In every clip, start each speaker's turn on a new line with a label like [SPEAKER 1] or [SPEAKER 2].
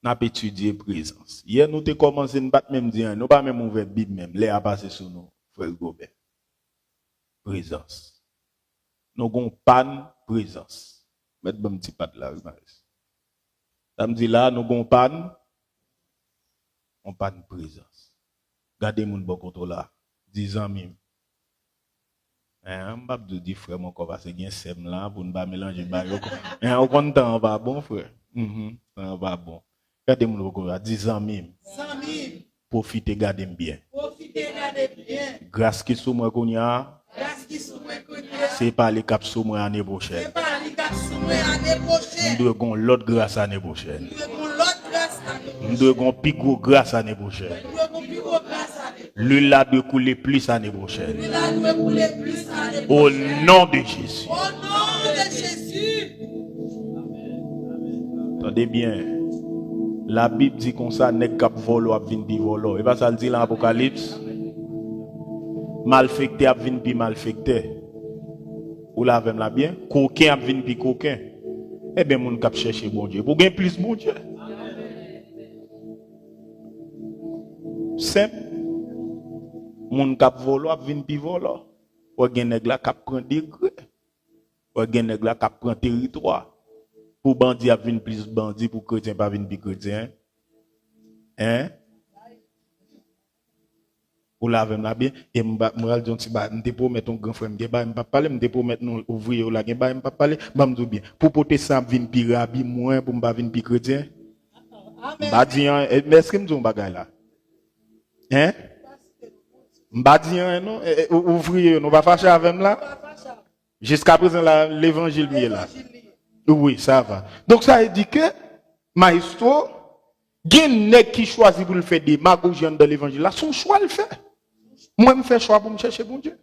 [SPEAKER 1] n'a étudié présence. Hier, nous avons commencé à battre même dire, nous pas même ouvert Bible même, les a passé sur nous, frère Gobert. Présence. Nous avons panne présence. Mettez un petit pat là, ça me dit là, nous avons panne, on panne présence. Gardez mon bon contrôle là, 10 ans même. On va dire frère mon corps parce que gain sem là pour ne pas mélanger bail. On content va bon frère. Ça va bon. Gardez mon bon contrôle 10 ans même.
[SPEAKER 2] 100 000.
[SPEAKER 1] Profitez garder bien.
[SPEAKER 2] Profitez garder bien.
[SPEAKER 1] Grâce qui sous moi qu'on y a.
[SPEAKER 2] Grâce qui sous moi qu'on y a.
[SPEAKER 1] C'est pas les cap sous moi année prochaine.
[SPEAKER 2] C'est pas les cap sous moi année prochaine.
[SPEAKER 1] Nous devons l'autre grâce année prochaine.
[SPEAKER 2] Nous devons l'autre grâce année prochaine.
[SPEAKER 1] Nous devons plus gros grâce année prochaine.
[SPEAKER 2] Nous devons plus gros grâce année prochaine.
[SPEAKER 1] L'huile là doit couler plus année prochaine.
[SPEAKER 2] L'huile là doit couler plus année
[SPEAKER 1] Au
[SPEAKER 2] prochaine.
[SPEAKER 1] nom de Jésus.
[SPEAKER 2] Au nom de Jésus.
[SPEAKER 1] Attendez bien. La Bible dit comme ça, n'est cap volo a vin pi volo. Et pas ça le dit dans l'Apocalypse. Malfecté a vin pi malfecté. Ou la vem la bien. Coquin a vin pi coquin. Eh bien, moun kap chercher bon Dieu. Pour gagner plus bon Dieu. Simple. Moun kap volo a vin pi volo. Ou gen nèg la kap prend degré. Ou gen nèg la kap prend territoire. Pour bandit a vin plus bandit, pour chrétien pas vin plus chrétien. Hein? Ou la vem la bien et m'ral dit ti ba m'te promet ton grand frère m'pa parler m'te promet nous ouvrier ou la gen ba m'pa parler m'dou bien pour porter ça vin pi rabi moins pour m'pa vin pi chrétien. M'pa di mais est-ce que m'dou bagay là? Hein? M'pa di non ouvrier nous va fâcher avec là? Jusqu'à présent l'évangile mi est là. Oui, ça va. Donc ça veut dire que maestro gen nèg qui choisit pour le faire des magogiens dans l'évangile là, son choix le fait. Moi me fais choix pour me chercher bon Dieu.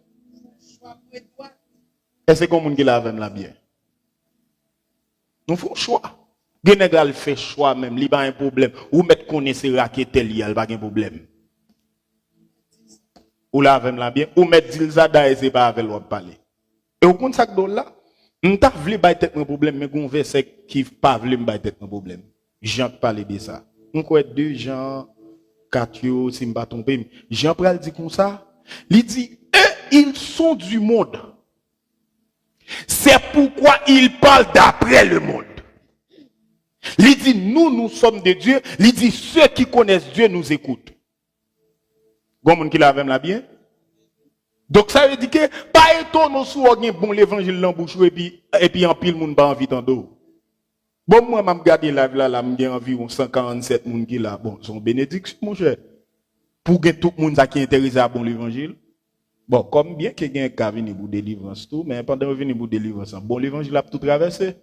[SPEAKER 1] Est-ce que moun qui la avec la bien? Nous faut choix. Gen nèg là le fait choix même, li pas un problème. Ou mettre connaître raquette li, il pas un problème. Ou la avec la bien, ou mettre dilzada et c'est pas avec l'autre parler. Et au compte ça que là, m'ta vle bay tête mon problème mais gon verset qui pas vle me bay tête mon problème. Jean parler de ça. On croit 2 Jean 4 yo si m'pa tromper. Jean pral dit comme ça, il dit ils sont du monde. C'est pourquoi ils parlent d'après le monde. Il dit nous sommes de Dieu, il dit ceux qui connaissent Dieu nous écoutent. Gon moun qui la vem la bien? Donc ça veut dire que pas étonnant sou gen bon l'évangile dans bouche et puis en pile moun pas envie d'eau. Bon moi m'a regarder là m'gen environ 147 moun qui là. Bon, son bénédiction mon cher. Pour que tout le monde qui est intéressé à bon l'évangile. Bon, comme bien que gen ka vini pour délivrance tout, mais pendant venir pour délivrance, bon l'évangile a tout traversé.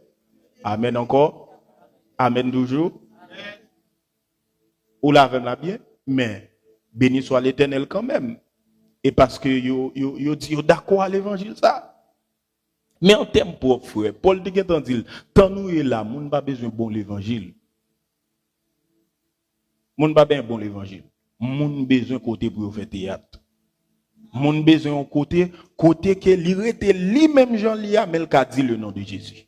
[SPEAKER 1] Amen encore. Amen toujours. Ou la vem la bien, mais béni soit l'Éternel quand même. Et parce que yo dit d'accord à l'évangile ça. Mais en termes propres, frère, Paul dit tant nous est là, moun pas besoin bon l'évangile. Moun pas bien bon l'évangile. Moun besoin côté pour faire théâtre. Moun besoin côté que li rete lui-même Jean Lia mais il a dit le nom de Jésus.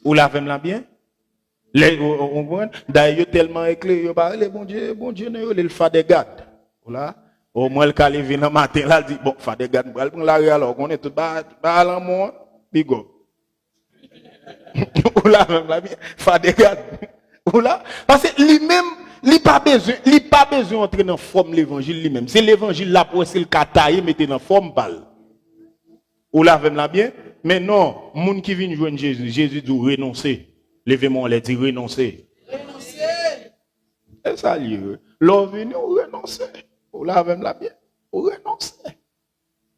[SPEAKER 1] Ou la femme là bien? On comprend? D'ailleurs tellement éclairé, yo parle bon Dieu ne le fa des gardes. Voilà. Au moins, le cas levé dans matin, là, il dit, bon, fa des gardes, pour la rue, alors, on est tout bas, en moi, bigo. Ou là, même, là, fa des gardes. Ou là, parce que lui-même, il pas besoin d'entrer dans la forme de l'évangile lui-même. C'est l'évangile là pour essayer le kataye, mettre dans forme, balle. Ou là, même, là, bien. Mais non, moun qui vient joindre Jésus, Jésus dit renoncer. Levez-moi, il dit renoncer.
[SPEAKER 2] Renoncer.
[SPEAKER 1] Et ça, l'on vient renoncer. Ou là, même la bien, ou renoncer.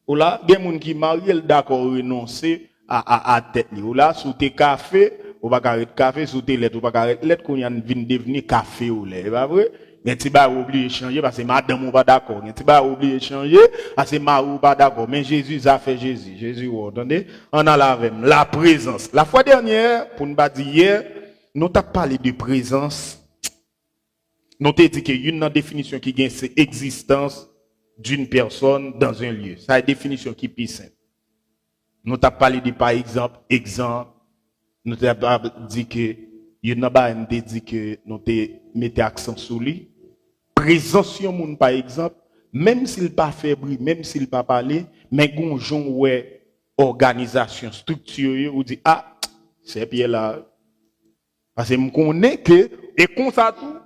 [SPEAKER 1] Ou là, il y a des gens qui marient d'accord renoncer à tête. Ou là, sous tes cafés, ou pas arrêter café, sous tes lettres, ou pas arrêter lettres, qu'on y a devenir café ou lait. C'est pas vrai? Mais tu vas oublier de changer parce que madame ou pas d'accord. Tu vas oublier de changer parce que ma ou pas d'accord. Mais Jésus a fait Jésus. Jésus, vous entendez? On a la présence. La fois dernière, pour ne pas dire hier, nous avons parlé de présence. Nous avons dit qu'il y a une définition qui gagne, c'est existence d'une personne dans un lieu. C'est une définition qui est plus simple. Nous avons parlé de par exemple. Nous avons dit que Il n'a pas dit que nous mettons accent sur lui. Présence yon moun par exemple, même s'il pas fait bruit, même s'il pas parlé, mais gonjon ouais organisation, structure, ou dit ah, c'est Pierre là. Parce que me connais que et comme ça tout,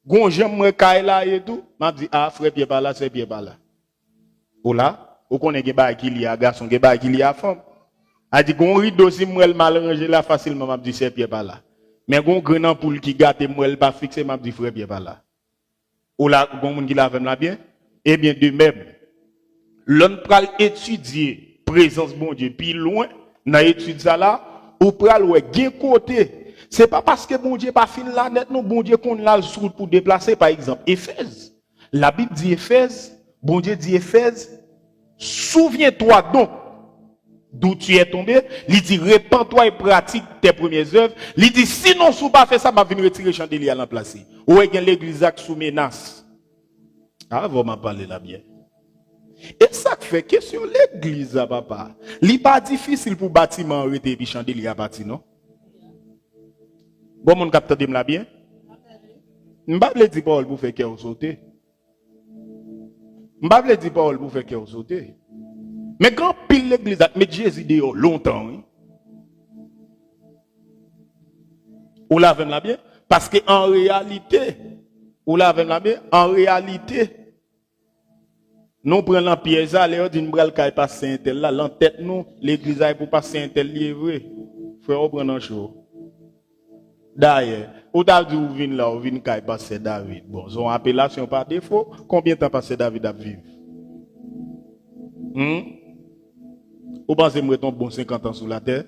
[SPEAKER 1] gonjon moi kay là et tout, m'a dit ah frère Pierre pas là, c'est Pierre pas là. Ou là, ou connaît que ba qui li a garçon, que ba qui li a femme. A dit gon rideau si moi mal rangé là facilement m'a dit c'est Pierre pas là. Mais gon grand poule qui gâte moi pas fixé m'a dit frère Pierre pas là. Ou là, bon monde qui l'a fait là bien, eh bien de même, l'on pral étudier présence bon Dieu puis loin dans étude ça là, ou pral ouais gain côté. C'est pas parce que bon Dieu pas fin là net non bon Dieu qu'on l'a sur pour déplacer par exemple Éphèse. La Bible dit Éphèse, bon Dieu dit Éphèse, souviens-toi donc d'où tu es tombé, il dit répands-toi et pratique tes premières œuvres. Il dit sinon si pas fait ça, m'a venir retirer chandelier à l'emplacer. Ou est l'église sous menace. Ah, vous m'en parlez là bien. Et ça fait question l'église papa. Il pas difficile pour bâtiment arrêter puis chandelier à bâtir non. Bon mon capteur là bien. M'pa vle dire Paul pour faire cœur sauter. M'pa vle dire Paul pour faire cœur sauter. Mais quand pile l'église a mis Jésus dehors longtemps, oui. Ou la vem la bien? Parce que en réalité, ou la vem la bien? En réalité, nous prenons la pièce à l'air d'une bral qui passe Saint-Tel là, l'entête nous, l'église a pour passer Saint-Tel livré. Frère, on prend un chaud. D'ailleurs, ou t'as dit ou vin là, ou vin qui passe David. Bon, son appellation par défaut, combien de temps passe David à vivre? Ou pensez que je bon 50 ans sur la terre?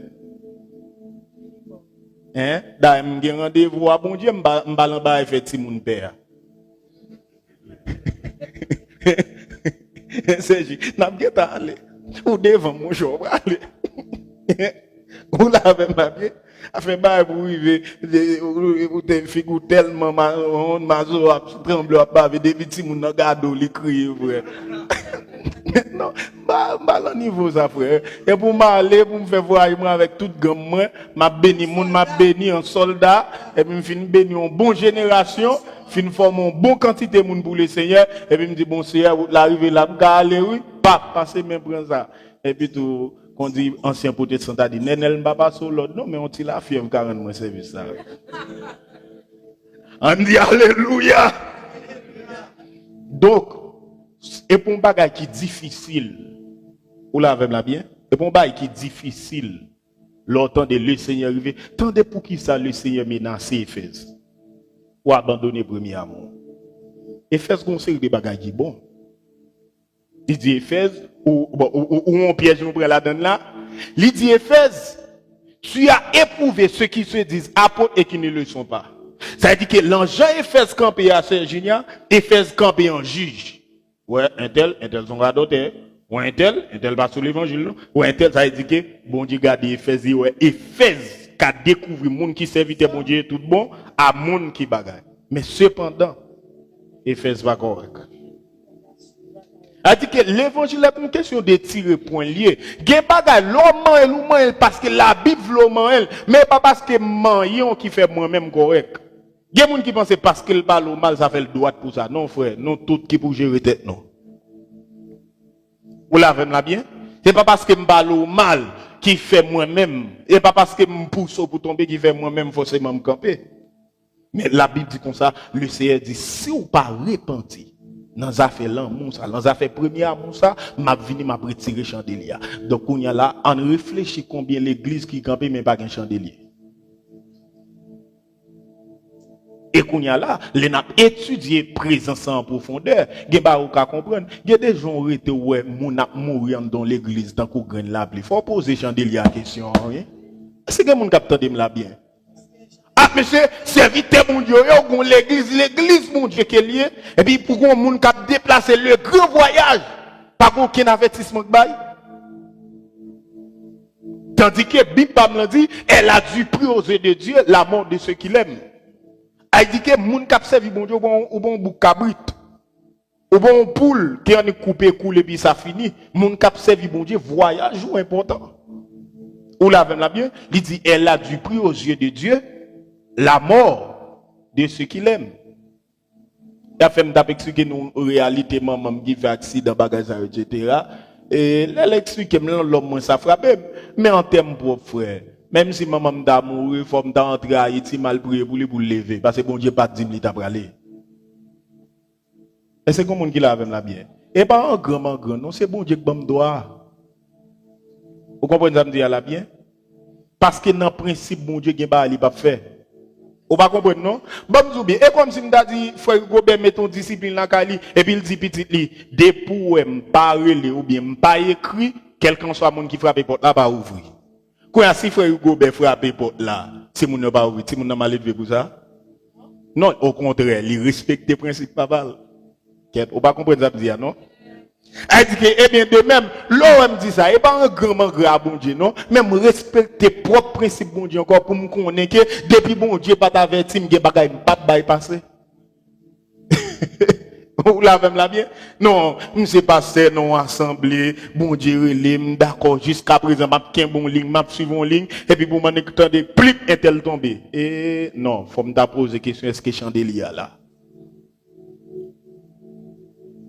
[SPEAKER 1] Hein? D'ailleurs, je vais rendez-vous à bon Dieu, je vais faire petit mon père. C'est juste, je vais aller. Ou devant mon jour, aller. Ou là, avec ma vie, a fait bail pour arriver, ou te figure tellement ma zo a tremble à pas avec des petits moun nan gado li crier frère. Non, bah niveau ça frère. Et pour m'aller pour me faire voyager avec toute gamme moi, m'a béni moun m'a béni un soldat et puis me fin béni une bonne génération, fin former une bonne quantité moun pour le Seigneur et puis me dit bon Seigneur l'arriver là m'ka aller oui, pas passer même prendre ça. Et puis tout on dit ancien pote Santa dit nenel m'a pas sur l'autre non mais on dit la fièvre 40 mois service ça. On dit alléluia. Donc et pour un bagage qui est difficile, ou là avec la bien, et pour un bagage qui est difficile, l'autant de le Seigneur arriver, tendez pour qui ça le Seigneur menace Éphèse, ou abandonner premier amour. Éphèse conseille des bagages qui bon. Il dit Éphèse, ou on piège nous prend la donne là, il dit Éphèse, tu as éprouvé ceux qui se disent apôtres et qui ne le sont pas. Ça veut dire que l'enjeu Éphèse campé à Saint-Génia, Éphèse campé en juge. Ouais, un tel sont radotés. Ou un tel va sur l'évangile. Ou un tel, ça veut dire que, bon Dieu, garde Éphèse, ouais, Éphèse, qui a découvert monde qui servitait bon Dieu tout bon, à monde qui bagaille. Mais cependant, Éphèse va correct. C'est-à-dire que l'évangile est une question de tirer point lié. Gen bagaille, l'homme elle parce que la Bible l'homme elle, mais pas parce que man qui fait moi-même correct. Il y a des gens qui pensent parce qu'il parle au mal, ça fait le droit pour ça. Non, frère, non, tout qui pour gérer tête, non. Vous l'avez là bien? C'est pas parce que je parle au mal qui fait moi-même, et pas parce que je pousse pour tomber qui fait moi-même forcément me camper. Mais la Bible dit comme ça, le Seigneur dit, si vous pas repenti, dans les affaires l'amour ça, dans les affaires premières amour ça, m'a venu m'a retirer chandelier. Donc on y a là, on réfléchit combien l'église qui campe mais pas un chandelier. Et qu'on y a là, les n'a étudié présence en profondeur. Gen ba ou ka comprendre. Gen des gens été ouais moun a mourir dans l'église tant qu'on graine la pluie. Faut poser chandelier question hein. C'est que moun capteur de la bien. Ah monsieur, serviteur mon Dieu, yo gon l'église mon Dieu qui est lié et puis pour qu'on moun cap déplacer le grand voyage pas aucun avertissement que bail. Tandis que Bible me dit, elle a dû prier aux yeux de Dieu la mort de ceux qui l'aiment. Elle dit que moun k'ap servi bon Dieu ou bon bouc cabrit ou bon poule qui en est coupé coulé puis ça fini moun k'ap servi bon Dieu voyage ou important ou la même la bien il dit elle a dû prier aux yeux de Dieu la mort de ceux qui l'aiment. Il a fait m'expliquer nous réalité maman qui fait accident bagage etc. Et là l'expliquer l'homme ça frappe mais en termes propres frère. Même si maman m'a mouru, faut m'ta entrer à Haïti mal prier pour le lever parce que bon Dieu pas dit m'li t'a aller. Et c'est comme monde qui l'a avec la bien. Et pas un grand non, c'est bon Dieu qui me doit. Vous comprenez ça me dit à la bien? Parce que dans le principe bon Dieu qui pas il pas faire. Vous pas comprendre non? Bon m'dou et comme si m'ta dit frère Robert met ton discipline dans Kali et puis il dit petit li, des pour m'pa relé ou bien m'pa écrit, quelqu'un soit monde qui frappe porte là pas ouvrir. Quand si frère Gobert frappe porte là, si moun n'a pas ouvrir, si moun n'a mal élevé pour ça? Non, au contraire, il respecte les principes pas. Ou pas comprendre ça dire non? Elle dit que eh bien de même, l'OM dit ça, et pas un grand grave bon Dieu non, même respecter tes propres principes bon Dieu encore pour me connaître que depuis bon Dieu pas t'avertir, me bagay pas bypasser. Ou la même la bien? Non, m'se passer non assemblée, bon Dieu relé, d'accord, jusqu'à présent m'a qu'un bon ligne, m'a suivre ligne et puis pour m'en entendre plus est-elle tombée. Et non, faut me poser question est-ce que chandelier là?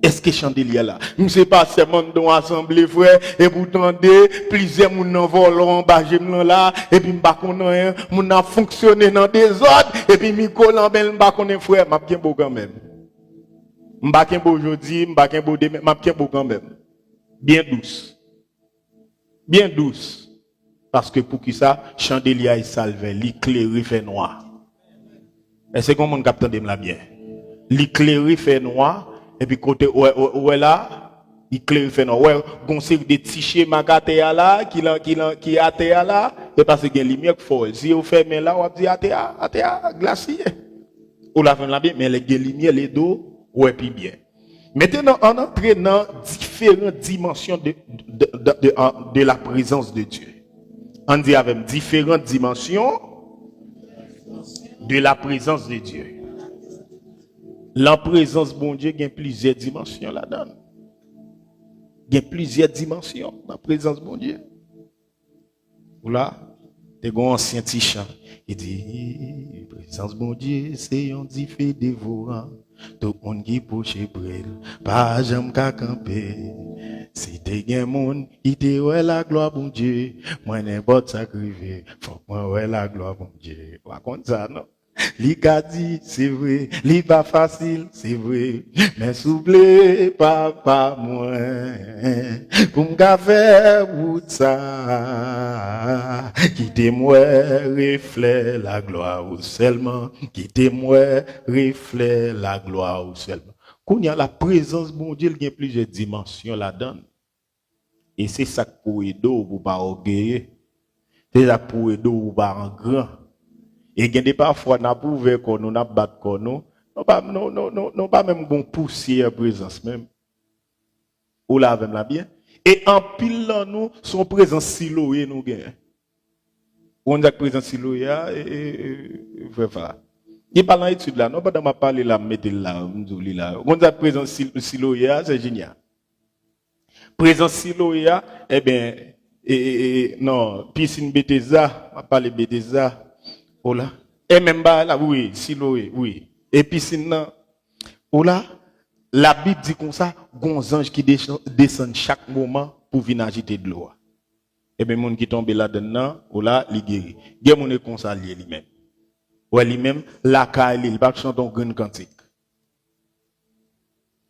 [SPEAKER 1] Est-ce que chandelier là? M'se passer dans assemblée frère et pour tendre plusieurs moun nan volant bas j'aime là et puis m'pa connait moun a fonctionné dans des ordres et puis Miko Lambel m'pa connait frère m'a bien beau quand même. M'pa ken beau aujourd'hui, m'pa ken beau demain, m'a ken beau quand même. Bien douce. Bien douce. Parce que pour qui ça, chandelier est salvé, l'éclairé fait noir. Et c'est comme mon capitaine de la bien. L'éclairé fait noir, et puis côté où est là, l'éclairé fait noir. Ouais, goncer des tichés magaté là, qui a terre là, et parce que lumière faut. Si vous fermez là, on dit à terre, glacier. Ou la fin la bien, mais les lumière, les dos, ouais, puis bien. Maintenant, on entre dans différentes dimensions de la présence de Dieu. On dit avec différentes dimensions de la présence de Dieu. La présence, bon Dieu, il y a plusieurs dimensions là-dedans. Il y a plusieurs dimensions dans la présence, bon Dieu. Voilà, des grands anciens tichants. Il dit, présence, bon Dieu, c'est un diffé dévorant. Tout le monde qui bouche brûle, pas jamais qu'à camper. Si t'es gen moun, il te ouais la gloire, bon Dieu. Moi, n'importe ça crivé, faut que moi ouais la gloire, bon Dieu. Raconte ça, non? Li ka dit, c'est vrai, li pas facile, c'est vrai. Mais souble pas moi. Pour m'ka faire route ça. Quittez-moi, reflet la gloire ou seulement. Quittez-moi, reflet la gloire ou seulement. Quand il y a la présence, bon Dieu, il y a plusieurs dimensions là-dedans. Et c'est ça pour aider pour pas orgueiller. C'est ça pour aider pour pas en grand. Et il y a des parfois, on a prouvé qu'on nous a battu qu'on nous. Non, pas même bon poussière présence même. Ou là, même la bien. Et en pile là, nous, son présence siloé nous gagne. On a présence siloé, voilà. Il parle dans l'étude là, non, pas dans ma parler là, mettez là, m'douli là. On a présence siloé, c'est génial. Présence siloé, eh bien, non, piscine Bethesda, on parle Bethesda. Oh là. Et même là, oui, siloé, oui. Et piscine, oh là, la Bible dit comme ça, gon ange qui descend chaque moment pour venir agiter de l'eau. Et bien, moun qui tombe là-dedans, oh là, il guérit. Il y a moun comme ça lui-même. Ouais, lui-même, la Kali, il va chanter un grand cantique.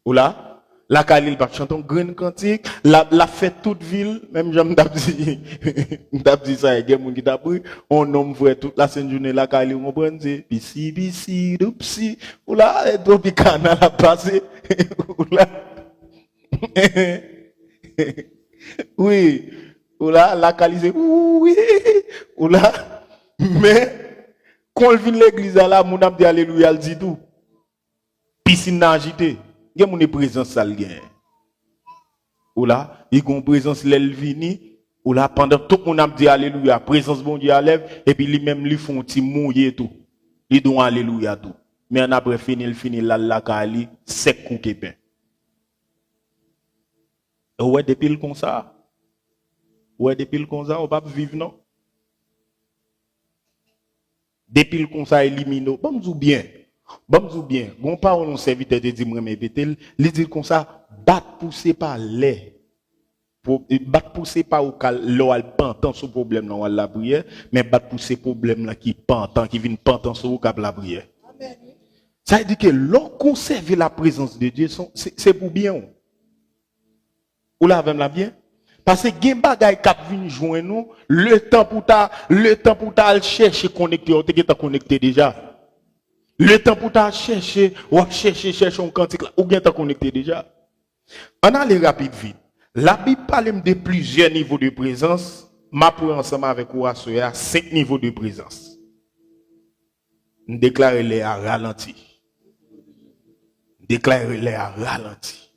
[SPEAKER 1] Ou là, la Kali, il va chanter un grand cantique. La fête toute ville, même j'aime dit ça, il y a des gens qui t'a pris, on nomme vrai toute la sainte journée, la Kali, on prend, c'est bissi, doupsi. Ou là, et puis canal a passé. Ou là, oui. Ou là, la Kali, c'est oui. Ou là, mais, quand on vient l'église là, mon âme dit alléluia, elle dit tout. Piscine agitée. Il y a mon présence sale. Ou là, il y a une présence l'elvini. Ou là, pendant tout mon âme dit alléluia, présence bon Dieu à lève, et puis lui-même lui font petit mouiller tout. Il dit alléluia tout. Mais on après fini la kali, sec ou kepin. Ouais, depuis le comme ça. Ouais, depuis le comme ça, on va vivre non. Depuis le conseil élimine, bon me bien. Bon me bien. Bon parole on serviteur de dit me répéter, il dit comme ça, bat pousser par lait. Bat pousser pas au cal l'eau al pantan ce problème dans la prière, mais bat pousser problème là qui pantan qui vient pantan sur la prière.
[SPEAKER 2] Amen.
[SPEAKER 1] Ça veut dire que l'on conserve la présence de Dieu, c'est pour bien. Ou là avec la bien? Parce que gen bagay k'ap vinn joindre nous, le temps pour ta chercher connecter, ou t'es connecté déjà. Le temps pour ta chercher un cantique là, ou bien t'as connecté déjà. On a les rapides vite. La Bible parle de plusieurs niveaux de présence. Ma pour ensemble avec vous, 5 niveaux de présence. Nous déclarons les à ralenti. Déclarez les à ralenti.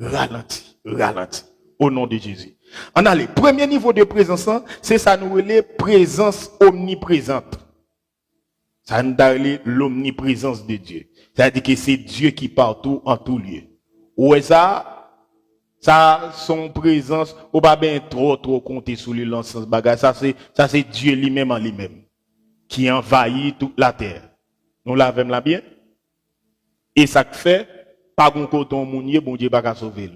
[SPEAKER 1] Ralenti. Ralenti. Au nom de Jésus. On a le premier niveau de présence, c'est ça nous relève présence omniprésente. Ça nous donne l'omniprésence de Dieu. C'est-à-dire que c'est Dieu qui partout en tout lieu. Ou est ça son présence, ou pas bien trop compter sur le l'ensemble bagage. Ça c'est Dieu lui-même en lui-même qui envahit toute la terre. Nous l'avons là bien. Et ça fait pas bon coton mounier, bon Dieu pas sauver.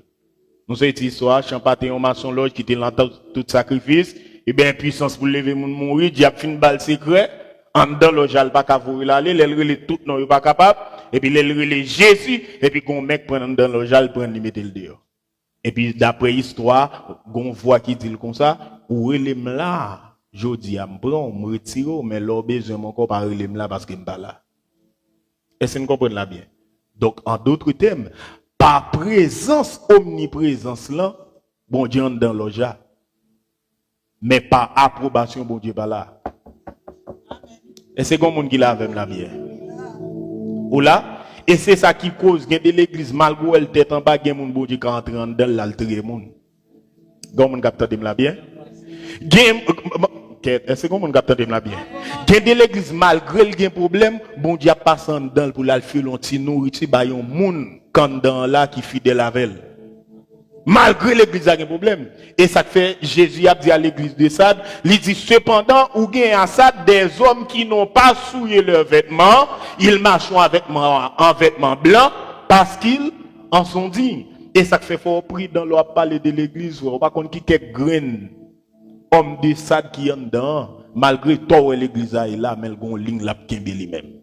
[SPEAKER 1] Nous sommes ici soir, champagne en maçon loge qui était l'entend tout sacrifice, et bien puissance pour lever moun mourir, diable fin balle secret, en dedans le jal pas capable l'aller, l'elle tout non pas capable, et puis l'elle Jésus, et puis qu'on mec prend dans le jal prend lui mettre le dehors. Et puis d'après histoire, gon voix qui dit comme ça, ou relem là, jodi a m'prend, me retire, mais l'or besoin mon corps pas relem là parce qu'il m'pas là. Est-ce que vous comprenez là bien? Donc en d'autres termes, par présence, omniprésence là, bon Dieu en dans l'oja. Mais par approbation, bon Dieu pas là. Et c'est comme monde qui l'a avec la bien. Ou là, et c'est ça qui cause gain de l'église malgré elle tête en bas gain monde bon Dieu qui entre en dedans l'altrer monde. Comme monde capte la bien. Gain est-ce que monde capte la bien. Gain de l'église malgré le gain problème, bon Dieu passe en dedans pour la faire l'onti nourriture ba yon monde dans là qui fidèle avec elle. Malgré l'église a un problème. Et ça fait, Jésus a dit à l'église de Sade, il dit cependant, ou bien à Sade des hommes qui n'ont pas souillé leurs vêtements, ils marchent en vêtements blancs parce qu'ils en sont dignes. Et ça fait fort prix dans leur parler de l'église, on va contre qui quelques graines, hommes de Sade qui en dedans, malgré tout l'église est là, mais elle a une ligne là qui est lui-même.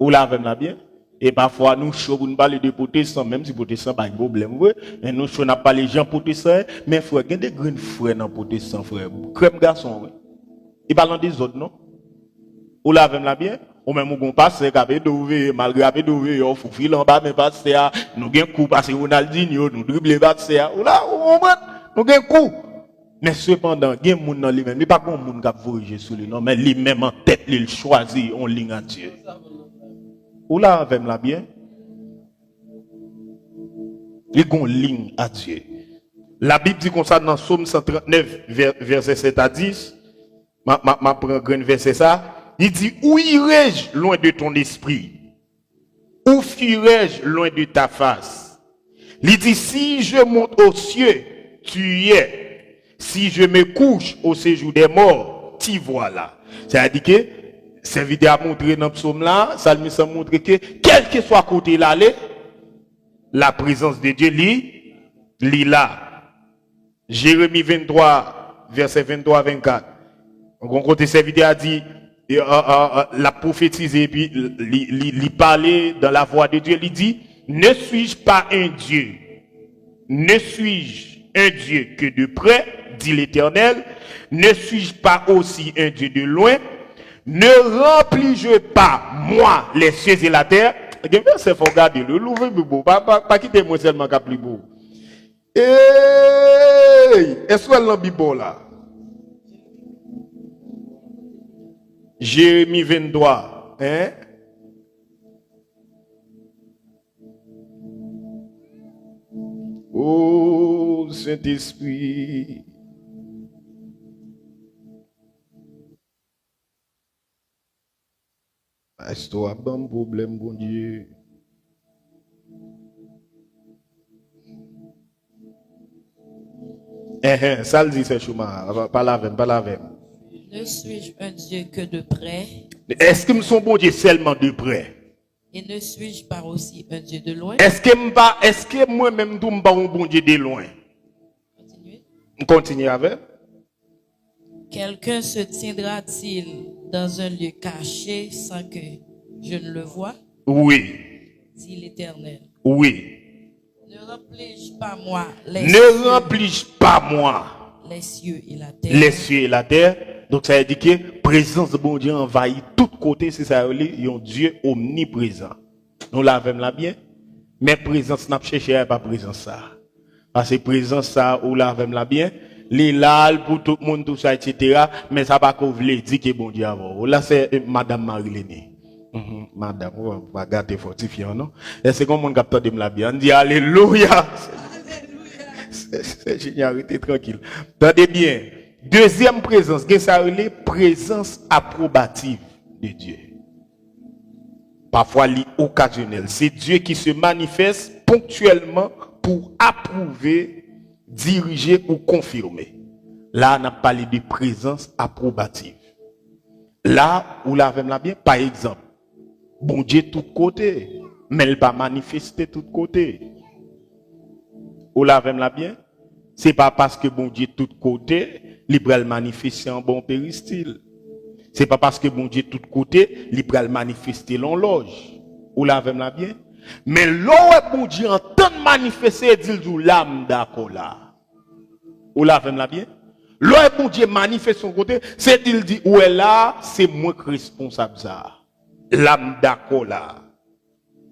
[SPEAKER 1] Ou là, avec la bien? Et parfois, nous, chaud pour nous parler de protestants, même si protestants pas de problème, mais nous, chaud n'a pas les gens protestants, mais frère, il y a des grands frères dans protestants, frère. Crème garçon, ils parlent des autres, non? Ou là, avec la bien? Ou même, on passe, c'est qu'avec d'ouvrir, malgré avec d'ouvrir, on fout fil en bas, mais pas c'est à, nous gagnons coup, parce que Ronaldinho, nous dribble pas c'est à, ou là, nous gagnons coup. Mais cependant, il y a des gens dans lui-même, il n'y a pas de monde qui a voyagé sur lui, non, mais lui-même en tête, il choisit, on ligne à Dieu. Ou là, avec la bien? Il y a une ligne à Dieu. La Bible dit comme ça dans Psaume 139, verset 7 à 10. Ma prend un verset ça. Il dit, où irai-je loin de ton esprit? Où fuirai-je loin de ta face? Il dit, si je monte aux cieux, tu y es. Si je me couche au séjour des morts, t'y voilà. C'est-à-dire que, cette vidéo a montré dans le psaume là, ça me semble montrer que, quel que soit côté là, la présence de Dieu lit là. Jérémie 23, verset 23-24. Donc, côté cette vidéo a dit, la prophétisé, puis il parlait dans la voix de Dieu, il dit, ne suis-je pas un Dieu? Ne suis-je un Dieu que de près, dit l'Éternel? Ne suis-je pas aussi un Dieu de loin? Ne remplis-je pas, moi, les cieux et la terre? C'est faut regarder le l'ouvrir beau, pas quitter moi seulement qu'à plus beau. Est-ce que l'on Bible là? Jérémie 23, hein? Oh, Saint-Esprit. Est-ce que tu as un bon problème, bon Dieu? Ça le dit, c'est Chouma. Pas la veine.
[SPEAKER 3] Ne suis-je un Dieu que de près?
[SPEAKER 1] Est-ce que me son bon Dieu seulement de près?
[SPEAKER 3] Et ne suis-je pas aussi un Dieu de loin?
[SPEAKER 1] Est-ce que moi-même tout me pas un bon Dieu de loin?
[SPEAKER 3] Continuez.
[SPEAKER 1] On continue avec.
[SPEAKER 3] Quelqu'un se tiendra-t-il dans un lieu caché sans que je ne le voie?
[SPEAKER 1] Oui.
[SPEAKER 3] Dit l'Éternel.
[SPEAKER 1] Oui.
[SPEAKER 3] Ne remplis-je pas moi
[SPEAKER 1] Ne remplis pas moi
[SPEAKER 3] les cieux et la terre?
[SPEAKER 1] les cieux et la terre. Donc ça veut dire que présence de bon Dieu envahit tout côté, c'est ça, il y a un Dieu omniprésent. Nous l'avons là bien, mais présence n'a pas cherché pas présence ça. Parce que présence ça, ou l'avons là bien, les là pour tout le monde, tout ça, etc. Mais ça pas qu'on veut dire que bon Dieu avant. Là c'est Madame Marie-Léné. Madame, on va garder fortifiant, non? Et c'est comme on capte de me la bien. On dit Alléluia. C'est génialité tranquille. Attendez bien. Deuxième présence, ça c'est présence approbative de Dieu. Parfois occasionnelle. C'est Dieu qui se manifeste ponctuellement pour approuver, diriger ou confirmer. Là, on a parlé de présence approbative. Là, où l'avons là bien, par exemple, bon Dieu tout côté, mais il va manifester tout côté. Où l'avons là bien, c'est pas parce que bon Dieu tout côté, il va manifester en bon péristyle. C'est pas parce que bon Dieu tout côté, il va manifester l'horloge. Où l'avons là bien, mais là bon Dieu entend manifester, dit l'âme d'accord là. Où l'avons là bien. Là bon Dieu manifeste son côté, c'est il dit où est là, c'est moi qui responsable ça. L'âme d'accord là.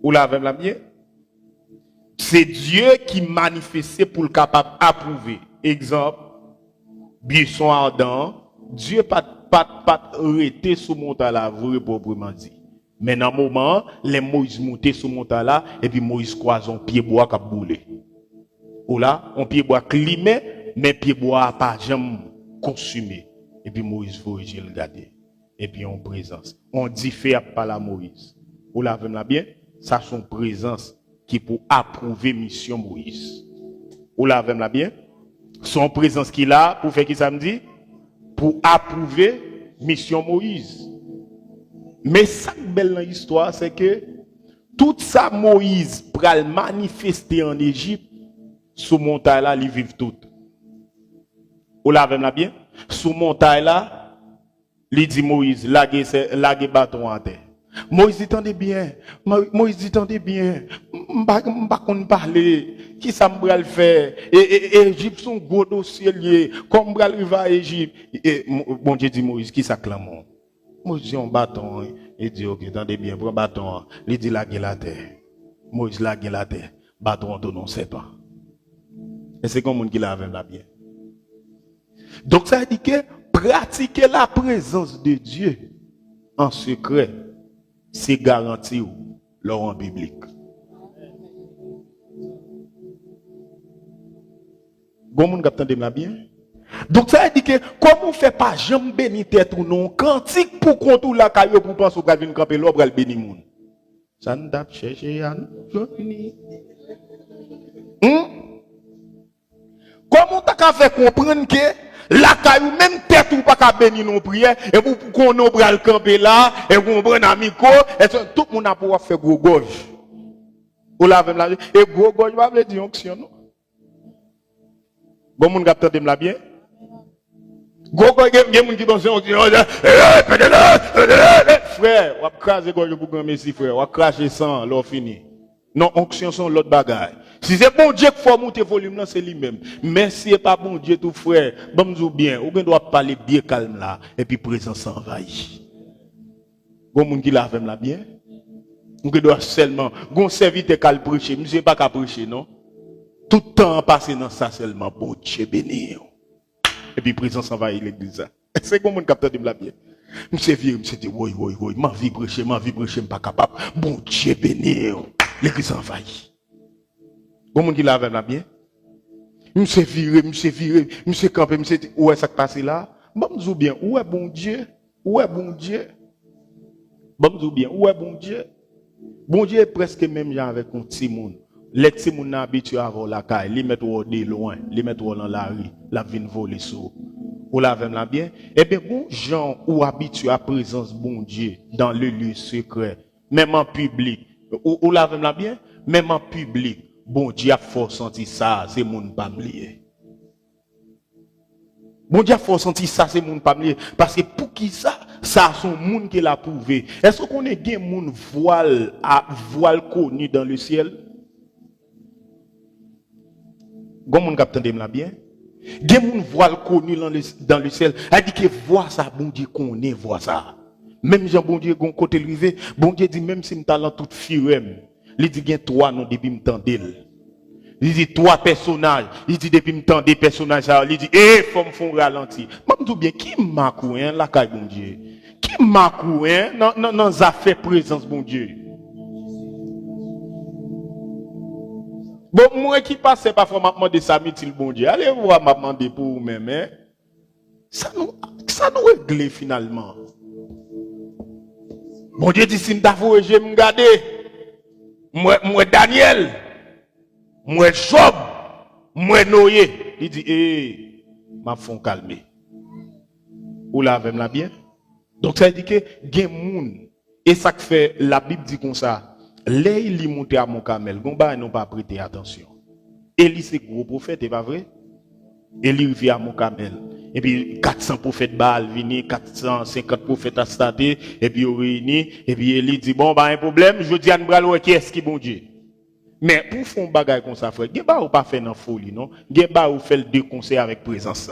[SPEAKER 1] Où l'avons là bien. C'est Dieu qui manifeste pour le capable approuver. Exemple, buisson ardent, Dieu pas arrêté sous montagne là, vrai proprement dit. Mais dans un moment, les Moïse montaient sous montagne là, et puis Moïse croise un pied bois qui a boulé. Ou là, un pied bois climé, mais pied bois pas jamais consumé. Et puis Moïse voyage le garder. Et puis en présence. On dit fait par la Moïse. Ou là, vous bien, ça son présence qui pour approuver mission Moïse. Ou là, vous bien, son présence qui là pour faire qui ça me dit? Pour approuver mission Moïse. Mais ça belle dans l'histoire, c'est que tout ça Moïse pral manifester en Égypte, sous montagne là, ils vivent tout. Ou là, vous bien? Sous montagne là, il dit Moïse, laguez bâton en terre. Moïse dit, tendez bien. Moïse dit, tendez bien. M'pa qu'on parler. Qui ça m'bral faire? Et Égypte son gros dossier lié. Comme m'bral arriver à Égypte. Et bon Dieu dit Moïse, qui ça clame? Moïse dit, un bâton. Il dit, ok, tendez bien, prends bâton. Il dit, laguez la terre. Moïse laguez la terre. Bâton, on ne sait pas. Et c'est comme on qui l'a avec la bien. Donc ça veut dire que pratiquer la présence de Dieu en secret, c'est garanti l'ordre biblique. Gomun captain de la bien. Donc ça veut dire que comme on fait pas jamais bénir tête ou non, cantique pour contour la caillou pour penser au gars camper l'obre al béni moun. Ça ne t'a cherché à nous. Comment t'as fait comprendre que la caillou même tête ou pas qu'à bénir nos prières et pour qu'on nous bral camper là et qu'on prenne amico et tout le monde a pouvoir faire gros gorge. Ou la même la et gros gorge va veut dire onction non. Bon moun capteur de la bien. Gros gorge gen moun qui pense onction frère, on va craser gorge pour grand messi frère, on va cracher sang l'on fini. Non, onction sont l'autre bagaille. Si c'est bon Dieu qui faut monter volume là, c'est lui-même. Mais si c'est pas bon Dieu tout frère, bon nous bien, on doit parler bien calme là et puis présence envahit. Bon monde qui lave là bien. On doit seulement gon serviteur qu'al prêcher, monsieur pas qu'à prêcher non. Tout temps passé dans ça seulement bon Dieu béni. Et puis présence envahit l'église. C'est comme on capteur de la bien. Monsieur vieux, monsieur dit oui, ma vie prêcher, pas capable. Bon Dieu béni. L'église envahit. Bon monde qui lave là bien. Monsieur viré, monsieur campé, monsieur dit où est ça qui passe là? Bon nous bien, où est bon Dieu? Où est bon Dieu? Bon nous bien, où est bon Dieu? Bon Dieu est presque même genre avec un petit monde. Les petits monde habitués à avoir la caille, les mettre de loin, les mettre dans la rue, la vine voler sous. Ou la même là bien. Eh bien, bon, gens ou habitués à la présence bon Dieu dans le lieu secret, même en public. Ou la même là bien, même en public. Bon Dieu a fort senti ça, c'est mon pas lié. Bon Dieu a fort senti ça, c'est mon pas lié. Parce que pour qui ça, ça son monde qui l'a prouvé. Est-ce qu'on est bien moun voile connu dans le ciel? Gon moun captain de la bien? Gen moun voile connu dans le ciel. A dit que voir ça, bon Dieu connaît voir ça. Même Jean bon Dieu gon côté rivé, bon Dieu dit même si me talent tout firem. Il dit gen trois non depuis m'tendel. Il dit trois personnages, il dit depuis m'tendel personnages ça, il dit faut me font ralenti. M'm dis bien qui makou hein la caille bon Dieu. Qui makou hein dans affaires présence bon Dieu. Bon, moi qui passe parfois m'a demandé ça, m'til bon Dieu. Allez voir m'a demandé pour vous-même, hein. Ça nous règle finalement. Bon Dieu dit si m'davou je me garder. Moi Daniel, moi Job, moi Noé. Il dit m'a font calmer. Ou là avec la bien. Donc ça dit que gen moun et ça que fait la Bible dit comme ça. Là, il monté à mon camel. Gomba n'ont pas prêté attention. Élie c'est gros prophète, c'est pas vrai? Élie vient à mon camel. Et puis 400 prophètes Baal vini, 450 prophètes à stater, et puis ils réunis, et puis Élie dit bon bah un problème, je dis à nous qui est-ce qui bon Dieu. Mais pour faire un bagage comme ça frère, gen ba ou pas faire dans folie non? Gen ba ou fait deux conseils avec présence.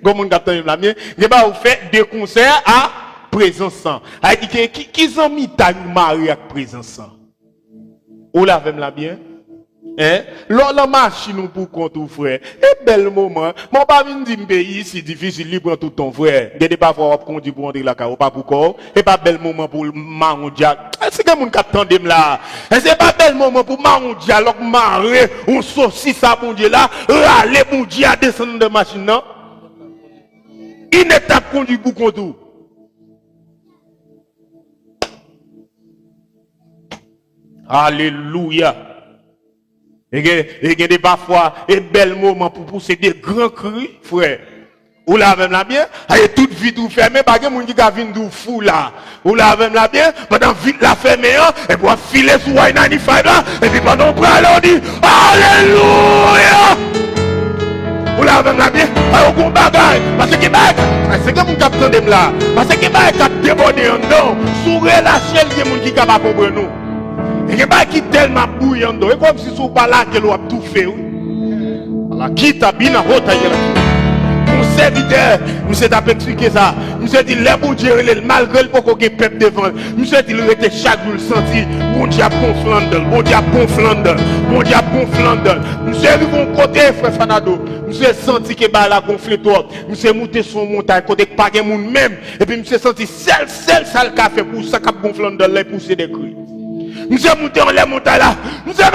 [SPEAKER 1] Comme on capte la mienne, gen ba ou fait deux conseils à présence. A dit que qui ont mis ta mari avec présence. Ou la même la bien? Hein? La machine pour compte frère. Et bel moment. Mon pas vinn dit pays si difficile libre tout ton frère. Gade pas fois conduit pour entrer la caro pas pour corps. Et pas bel moment pour Maron Dia. Est-ce que mon cap tendem là? Et c'est pas bel moment pour Maron Dia loc marrer on saucisse ça bon Dieu là, râler bon Dieu à descendre de machine non? Une étape conduit pour compte. Alléluia. Et il y a des parfois un bel moment pour pousser des grands cris, frère. Ou là même la bien, il y a toute vie tout fermée, pas que moun qui a vinn dou fou là. Ou là même la bien, pendant vite la fermée, et puis filer sur Y95 là, et puis pendant prendre on dit Alléluia. Ou là même la bien, alors qu'on bagaille, parce que c'est que mon capitaine de là, parce que cap débordé en dedans, sous relâcher les moun qui capable comprendre nous. Et il y a qui tellement bouillant, et comme si ce pas là que l'on a tout fait. Alors, qui t'a bien rotaillé là? Mon serviteur, monsieur t'a expliqué ça. Monsieur dit, les bon Dieu, malgré le peuple qui peuple devant, monsieur dit, il était chaque jour senti, bon Dieu a gonflant, bon Dieu a gonflant, bon Dieu a gonflant. Monsieur arrive au côté, frère Fanado, monsieur senti que bah la gonflé trop, monsieur monté son montagne, côté pas de monde même, et puis monsieur senti, seul ça le café pour ça qui a gonflant dans les pousser des cris. Nous sommes montés en les montagnes là. Nous sommes.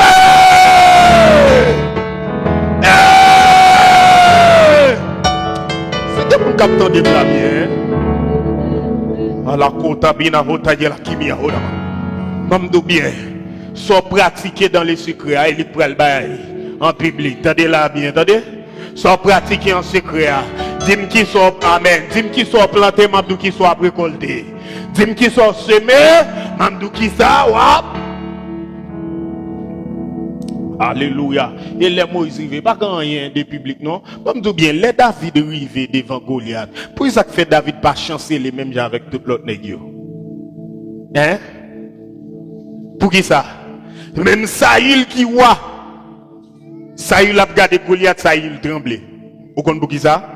[SPEAKER 1] C'était mon capitaine de la bien. À la côte à bien à rotailler la kimia. Mamdou bien. Soit pratiqué dans les secrets. Il prend le bail en public. Attendez là bien. Attendez. Soit pratiqué en secret. Dis-moi qui soit. Amen. Dis-moi qui soit planté. Mamdou qui soit récolté. Dis-moi qui soit semé. Mamdou qui ça. Wap. Alléluia. Et les Moïse rivé, pas quand rien de public, non? Comme tout bien, les David rivé devant Goliath. Pour ça que fait David pas chancer les mêmes gens avec tout l'autre nègre. Hein? Pour qui ça? Même Saïl qui voit. Saïl a regardé Goliath, Saïl tremblé. Vous comprenez pour qui ça?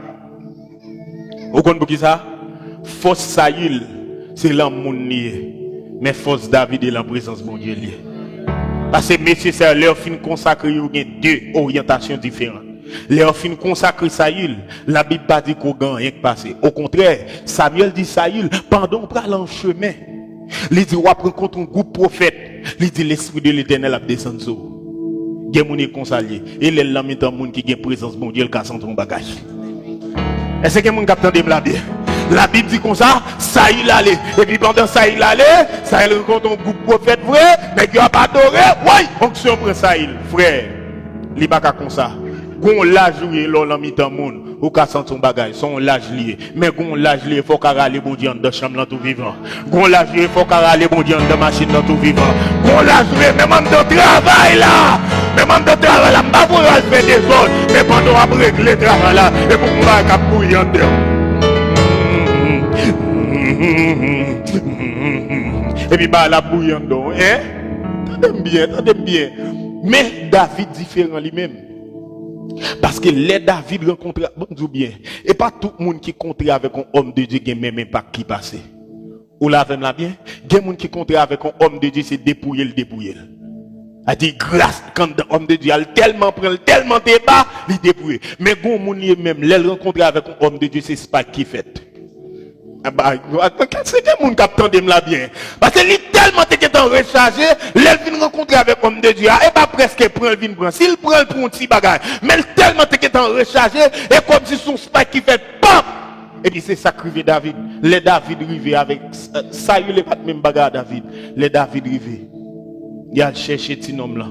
[SPEAKER 1] Vous comprenez pour qui ça? Force Saïl, c'est l'amour nié. Mais force David est la présence de mon Dieu lié. Parce que messieurs, c'est leur fin consacré, il y a deux orientations différentes. Leur fin consacré Saïl, la Bible pas dit qu'on gagne rien que passé. Au contraire, Samuel dit Saïl, pendant qu'on prend en chemin, il dit, on va prendre contre un groupe prophète. Il dit, l'esprit de l'éternel a descendu sur vous. Il y a des gens qui sont et les lames dans le monde qui ont présence, bon Dieu, le casse entre un bagage. Est-ce que mon capitaine de la bien? La Bible dit comme ça, Saïl allait. Et puis pendant Saïl allait, Saïl rencontre un groupe prophète vrai, mais qui a pas adoré. Oui, onction pour Saïl, frère. Il n'y a pas comme ça. Qu'on l'a joué, l'on l'a mis dans le monde. ou ka sent son bagage, son l'âge lié. Mais gon l'âge lié, faut qu'à aller bon Dieu dans chambre dans tout vivant. Gon l'âge lié, faut qu'à aller bon Dieu dans machine dans tout vivant. Gon l'âge lié, même en de travail là. Même en de travail là, m'pas pour faire des autres, mais pendant à régler le travail là, et pour qu'on va cap courir en dedans. Et puis bah la bouille en dedans, hein? Tendez bien. Mais David différent lui-même. Parce que les David rencontrent, bon dis bien, et pas tout le monde qui rencontre avec un homme de Dieu qui a même impact qui passe. Ou là, la bien, il y a des gens qui rencontrent avec un homme de Dieu, c'est dépouiller. A dit grâce quand l'homme de Dieu a tellement prend, tellement débat, il dépouille. Mais bon moun même, les rencontre avec un homme de Dieu, c'est pas qui fait. C'est que moun qui attendent là bien. Parce que lui tellement était en rechargé, les vient rencontrer avec homme de Dieu, et pas presque prend le vin prend. S'il prend le pour un petit bagage, mais tellement était en rechargé, et comme si son spike qui fait pop. Et puis c'est ça que David. Les David rivé avec ça, il n'est pas même bagage David. Les David rivé. Il a cherché petit homme là.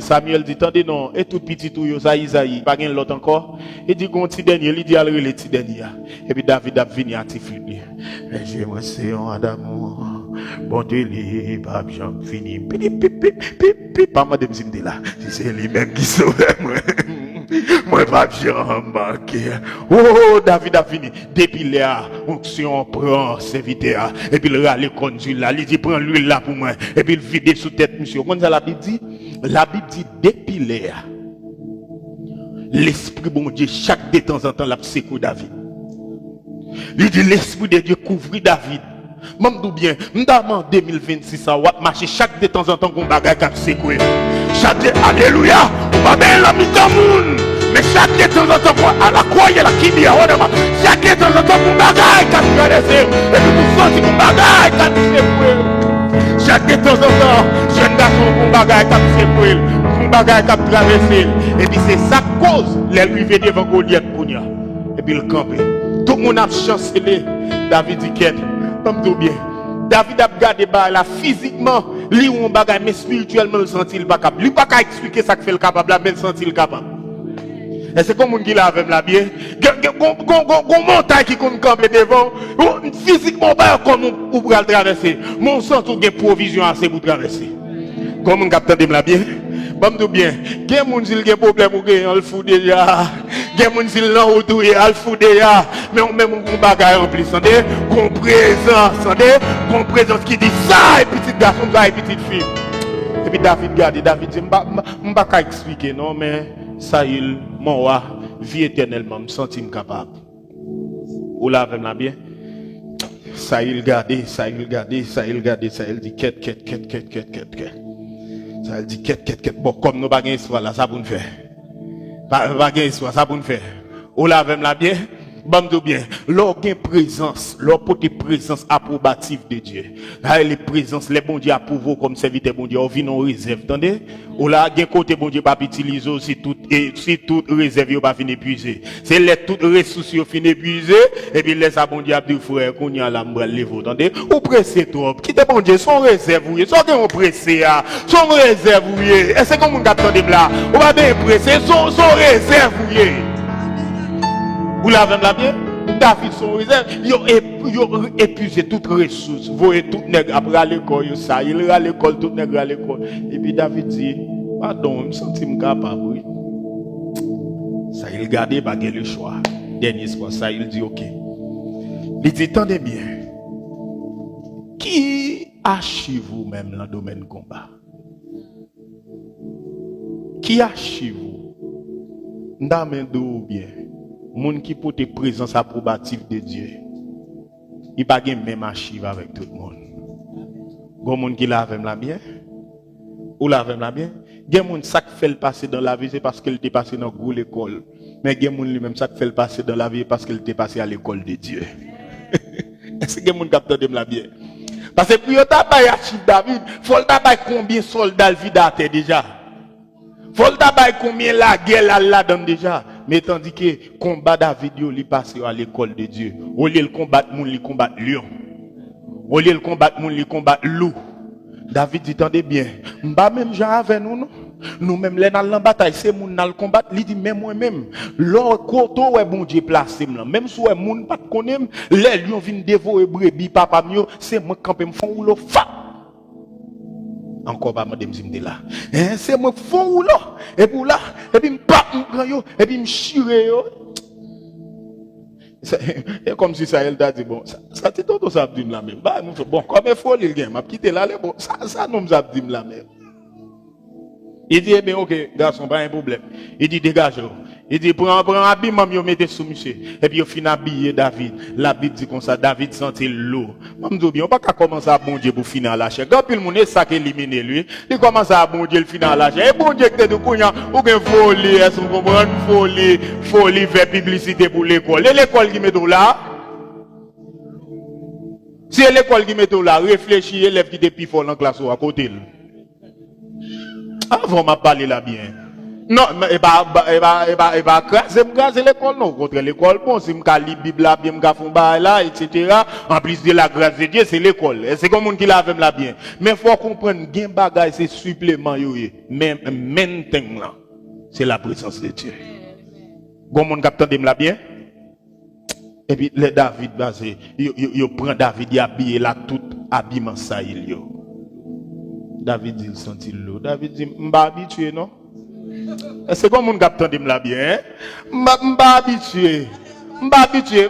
[SPEAKER 1] Samuel dit attendez non, et tout petit tout yo ça Isaïe, pas gain l'autre encore. Il dit gon petit dernier, il dit aller le petit dernier. Et puis David a venu à tifli. J'ai moi c'est un d'amour. Bon Dieu li pas bien fini. Pas madame Zimde là. C'est lui même qui sauve moi. Moi pas bien embarqué. Oh David a fini. Depuis là, onction prend serviteur et puis il râle conduit là, il dit prends l'huile là pour moi et puis il vide sous tête monsieur. Comment ça la Bible dit? La Bible dit depuis là. L'esprit bon Dieu chaque de temps en temps l'a secoué David. Il dit l'esprit de Dieu couvrit David. Même d'où bien, en 2026 ça va marcher chaque de temps en temps qu'on bagaille cap secoué. Chaque alléluia, on va bien la mi-temps monde. Mais chaque de temps en temps à la croix il y a la kibia, chaque de temps en temps qu'on bagaille cap traverser et puis pour sortir qu'on bagaille cap secoué. Chaque de temps en temps, jeune garçon qu'on bagaille cap secoué, qu'on bagaille cap traverser et puis c'est ça cause les arrivées devant Goliath pour nous. Et puis le camper. Tout le monde a chancelé. David dit qu'est bien. David a gardé là physiquement, lui ou un bagage, mais spirituellement le sentit pas capable. Lui pas expliquer ça que fait le capable, mais le sentit le capable. Et c'est comme on dit là avec la bien. Gon montagne qui compte camper devant, physiquement pas comme on pourra le traverser. Mon sens tout gain provision assez pour traverser. Comme on capte de la bien. Bon bien, gen moun s'il gen problème ou gen al fou déjà. Gen moun s'il nan autour al fou déjà. Mais on même on bagaille en plus, entendez? Qu'on présence qui dit ça et petit garçon ça et petite fille. Et puis David garde, David dit m'pa ka expliquer non mais ça il mon roi vie éternellement me senti capable. Ou là avec la bien. Ça il garde, ça il dit quête. Ça dit quête. Bon, comme nous baguons histoire là, ça pour nous faire. Baguons histoire, ça pour nous faire. Ou là, même la bien, bon bien. Leur présence, leur côté présence approbative de Dieu. Là, les présences, les bons Dieu approuvent comme serviteur bon Dieu, on vit en réserve, attendez? Ou là, gen côté bon Dieu pas utiliser aussi tout, et si toute réserve yo pas fin épuisé. C'est les toutes ressources yo fin épuisé, et puis laisse à bon Dieu dire frère, qu'on y a la m'bral levo, attendez? Ou pressé trop, quitte bon Dieu, son réserve, son gen pressé, son réserve, et c'est comme on attendez là, ou pas bien pressé, son réserve, vous l'avez la bien? David son réserve, yo épuisé toutes ressources, voyez tout nègre après à l'école, ça, il est à l'école, tout nègre à l'école. Et puis David dit, pardon, je me sens capable, oui. Ça, il garde, pas le choix. Dernier soir, ça, il dit, ok. Il dit, attendez bien. Qui archive vous-même dans le domaine combat? Qui archive vous? Ndame ou bien? Moun qui porte présence approbative de Dieu. Il pas gain même archive avec tout le monde. Gon moun qui lave la bien? Ou lave la bien? Gen moun ça qui fait le passer dans la vie c'est parce qu'il était passé dans gros l'école. Mais gen moun lui-même ça qui fait le passer dans la vie parce qu'il était passé à l'école de Dieu. Est-ce que gen moun capte de la bien? Parce que pour yo tabay archive David, faut le tabay combien soldats vidaté déjà. Faut le tabay combien la guerre là donne déjà. Mais tandis que combat David il passe à l'école de Dieu. Au lieu de combattre moun, il combat lion. Au lieu de combattre moun, il combat loup. David dit, attendez bien, m'ba même Jean avec nous, non? Nous-mêmes, les dans la bataille, c'est moun dans le combat, il dit, même moi-même, l'or koto ouais bon Dieu placé, même si ouais moun pas connaît, les lions viennent dévorer brebis, papa mio, c'est moi qui me font ou le fa. Encore pas madame Zimde là. C'est moi qui font ou là, et pour là, et puis m'pa yo, et puis m'chire yo. C'est comme si ça elle t'a dit bon, ça c'est tout ça dit la même. Bah bon, comme il faut le gain, m'a quitté là, bon, ça nous a dit la même. Il dit, eh bien, ok, garçon, pas un problème. Il dit, dégage. Il dit, prends habillement, il mettez sous monsieur. Et puis, il finit habiller David. La Bible dit comme ça, David sentit l'eau. Moi, je dis bien, on va pas commencer à bon Dieu pour finir à lâcher. Quand le monde est ça qui élimine lui, il commence à bon Dieu le finir à lâcher. Et bon Dieu, que t'es de couillant, ou bien folie, est-ce qu'on comprend? Folie, faire publicité pour l'école. Et l'école qui met tout là? Si l'école qui met tout là, réfléchis, élève qui depuis fort dans la classe ou à côté. Avant m'a parlé là bien. Non, il va craser l'école, non. Contre l'école, bon, si je lis la Bible là, bien, je fais là, etc. En plus de la grâce de Dieu, c'est l'école. C'est comme on qui l'a fait là bien. Mais il faut comprendre, gain bagay, c'est supplément, même maintenant là. C'est la présence de Dieu. Bon, mon capitaine de là bien. Et puis, les David, il prend David, il habille là, tout habillement ça, il David dit, il sentit l'eau. David dit, m'ba habitué, non? C'est comme mon capitaine de là bien. M'ba habitué.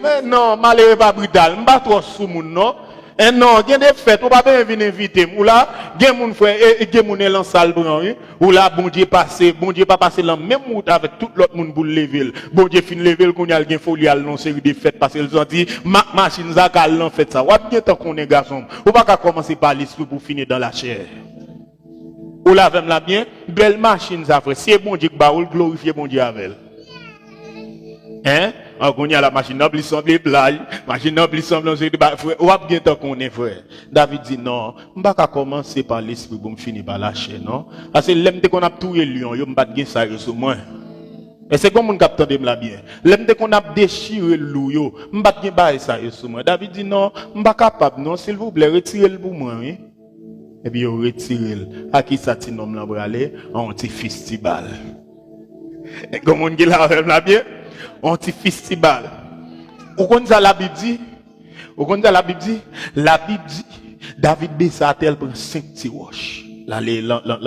[SPEAKER 1] Mais non, malheureux pas brutal. M'ba trop sous moun, non? Et non, il y a des fêtes, on va pas venir inviter. Ou là, il y a mon frère, il y a mon élan salle blanc, ou là, bon Dieu pas passé la même route avec tout l'autre monde pour le lever. Bon Dieu fin lever, qu'on y a une folie à l'on série de fêtes, parce qu'ils ont dit, machine, ça, qu'elle fait ça. Ou bien tant qu'on est garçon, ou pas commencer par l'esprit pour finir dans la chair. Ou là, même là bien, belle machine, ça fait. Si bon Dieu, bah, ou glorifier bon Dieu avec elle. Hein? On y a la machine, on semble les blagues, machine, on semble, ou bien tant qu'on est frère. David dit non, on va pas commencer par l'esprit pour me finir par la chair, non? Parce que l'aime qu'on a tout les lions, yo m'bat gen ça sur moi. Et c'est comme mon capitaine de la bien. L'aime qu'on a déchiré le loup, yo, m'bat gen ba ça sur moi. David dit non, on pas capable, non, s'il vous plaît, retirez-le pour moi, oui. Et puis, il retire. À qui ça t'y nomme là pour aller? Un petit festival. Et comme on dit là bien? Un petit festival. Vous connaissez la Bible dit? La Bible dit, David Bessatel prend 5 petits roches. La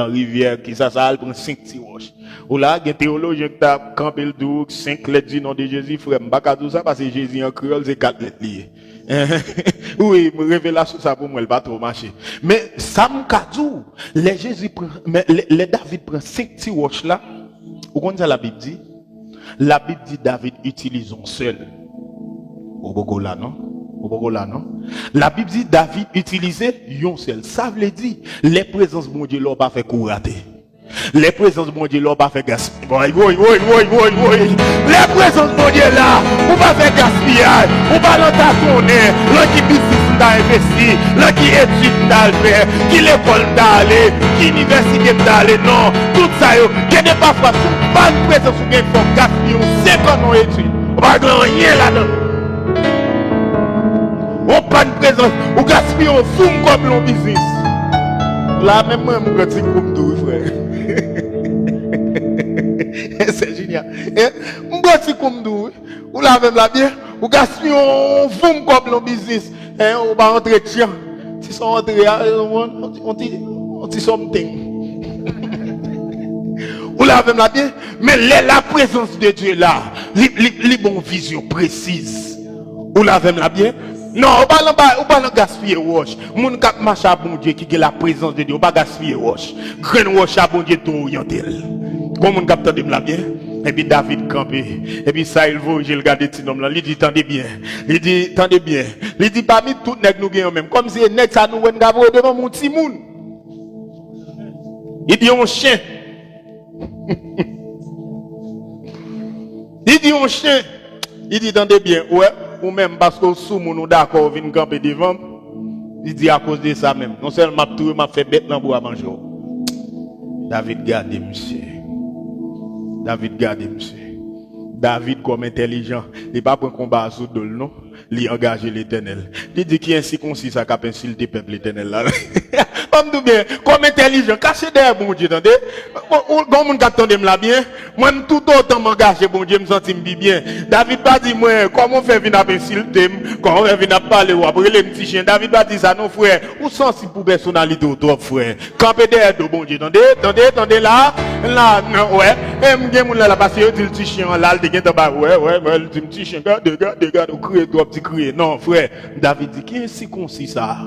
[SPEAKER 1] rivière qui ça prend 5 petits roches. Ou là, il y a un théologien qui a campé le doux, 5 lettres du nom de Jésus, frère. Je ne sais pas tout ça parce que Jésus en créole, c'est 4 lettres liées. Oui, révélation ça pour moi, elle va trop marcher. Mais ça me cadeau, les David prend 5 petits roches là. Vous connaissez la Bible dit? La Bible dit David utilise un seul. Au Bogo là, non? La Bible dit David utilisait un seul. Ça veut dire, les présences de mon Dieu l'ont pas fait courater. Les présences de mon Dieu là, pas fait gaspillage. Les présences de mon Dieu là, on va faire gaspillage. On va l'entendre, l'un qui business t'a investi, l'un qui étude t'a fait, qui l'école t'a allé, qui université t'a allé, non. Tout ça, il y a des parfois, pas de présence où il faut gaspiller, c'est quand on étudie. On va rien là-dedans. On prend une présence, on gaspille, on fout comme l'on business. Là, même moi, je suis comme tout, frère. C'est génial. Je suis comme tout. Ou là, même là, bien, ou gaspille, on fout comme l'on business. On va rentrer, tiens. Si sont rentrés, on dit something. Ou là, même là, bien, mais la présence de Dieu là, les bonnes visions précises. Ou là, même là, bien. Non, on va gaspiller roche. Mon cap marche à bon Dieu qui a la présence de Dieu, on va gaspiller roche. Grain roche à bon Dieu tout orienté. Comme mon capteur de la bien. Et puis David campé. Et puis ça il vaut, j'ai regardé petit homme là, il dit tendez bien. Il dit tendez bien. Il dit parmi tout nèg nous gagnons même comme si nèg ça nous gavo devant mon petit moun. Il dit un chien. Il dit un chien. Il dit tendez bien. Ouais. Ou même parce que sous mon d'accord vient camper devant, il dit à cause de ça même. Non seulement m'a fait bête dans bois manger. David garde monsieur. David comme intelligent, il pas pour combat sous dol non. li engager l'éternel. Il dit qui ainsi concis ça qu'a insulté peuple l'éternel là. Comme tout bien, comme intelligent, caché derrière bon Dieu, attendez. Quand mon attendez me là bien, moi tout autant m'engager bon Dieu me sentir bien. David pas dit moi comment faire venir insulter, comment faire venir parler ou après les petits chiens. David pas dit ça non frère. Ou sensible pour personnalité ou trop frère. Campé derrière de bon Dieu, attendez là, non, ouais. Et m'gien moun là parce que le petit chien là, le dégain en ouais, le petit chien regarde, ou crier toi petit crier. Non frère, David dit qui est si concis ça?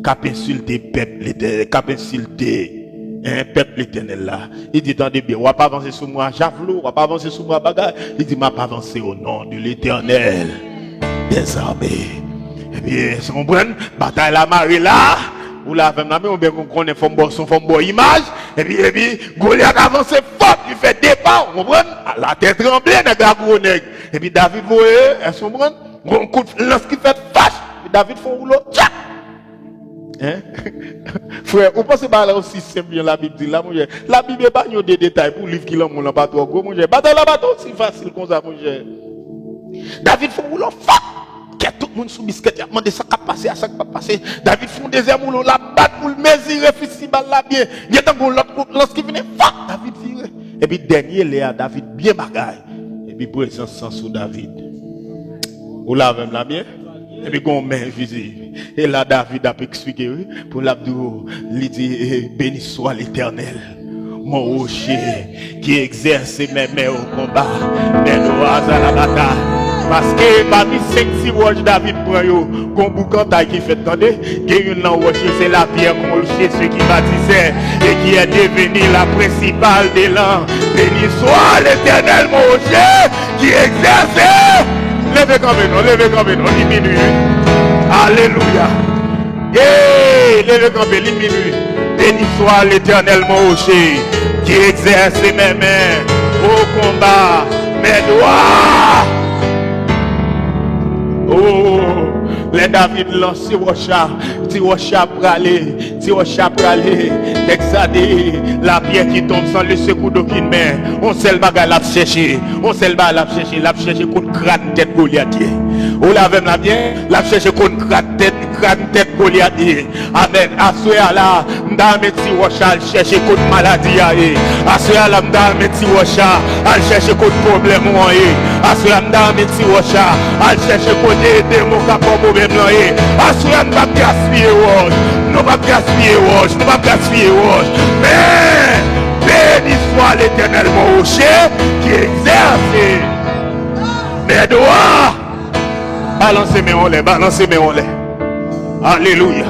[SPEAKER 1] Cap insulté peuple, cap insulté un peuple éternel là. Il dit attendez bien, on va pas avancer sur moi javelot, on va pas avancer sur moi bagarre. Il dit m'a pas avancer au nom de l'éternel des armées. Et bien, si on prend bataille la marée là, ou la femme là, mais on bien qu'on connaît son bon image, et puis Goliath avance fort, il fait départ, on prend la tête tremblée dans la gros nègre. Et puis David voyez, elle se prend un coup de lance qui fait fâche, David fait un rouleau, tchac. Hein? Frère, vous pensez pas là aussi simple bien la Bible dit là, mon cher. La Bible n'est pas des détails pour livre qui l'ont mon pas trop gros, mon cher. Bataille la bataille aussi facile comme ça, mon cher. David fait un rouleau fort. Tout le monde sous biscuit, il a demandé ça qui passé, à ça qui pas passé. David fait un deuxième rouleau, la batte pour le mesurer, fils là bien. Il y a un l'autre lance qui venait fort. David vire. Et puis dernier, Léa, David bien bagaille. Et puis présence sans sous David. Vous l'avez là bien? Et puis, on met visible. Et là, David a expliqué, pour l'abdou, il dit, béni soit l'éternel, mon rocher, qui exerce mes mains au combat, mes doigts à la bataille. Parce que parmi 5-6 roches David prend yo, gon boucantaille qui fait attendez, qui une nan rocher c'est la pierre qu'on rocher ceux qui bâtissaient et qui est devenu la principale des langues. Béni soit l'éternel mon rocher qui exerce. Levez comme non, diminue. Alléluia. Levez comme diminue. Béni soit l'éternel mon rocher qui exerce mes mains au combat, mes doigts. Oh, les David lance ti rocha pralé, texadé, la pierre qui tombe sans le secours d'aucune main. On seul bagay l'a chercher, l'a chercher contre crâne tête Goliath. On la même la bien, l'a chercher contre crâne tête Goliath. Amen. Assoya là, m'dame ti rocha chercher contre maladie Assoya là m'dame ti rocha, al chercher contre problème Assoya m'dame ti rocha, al chercher contre démon capable problème là Assoya m'pa gaspiller roche, nous pas gaspiller roche, mais béni soit l'éternel mon rocher qui exerce mes doigts. Balancez mes on les. Alléluia.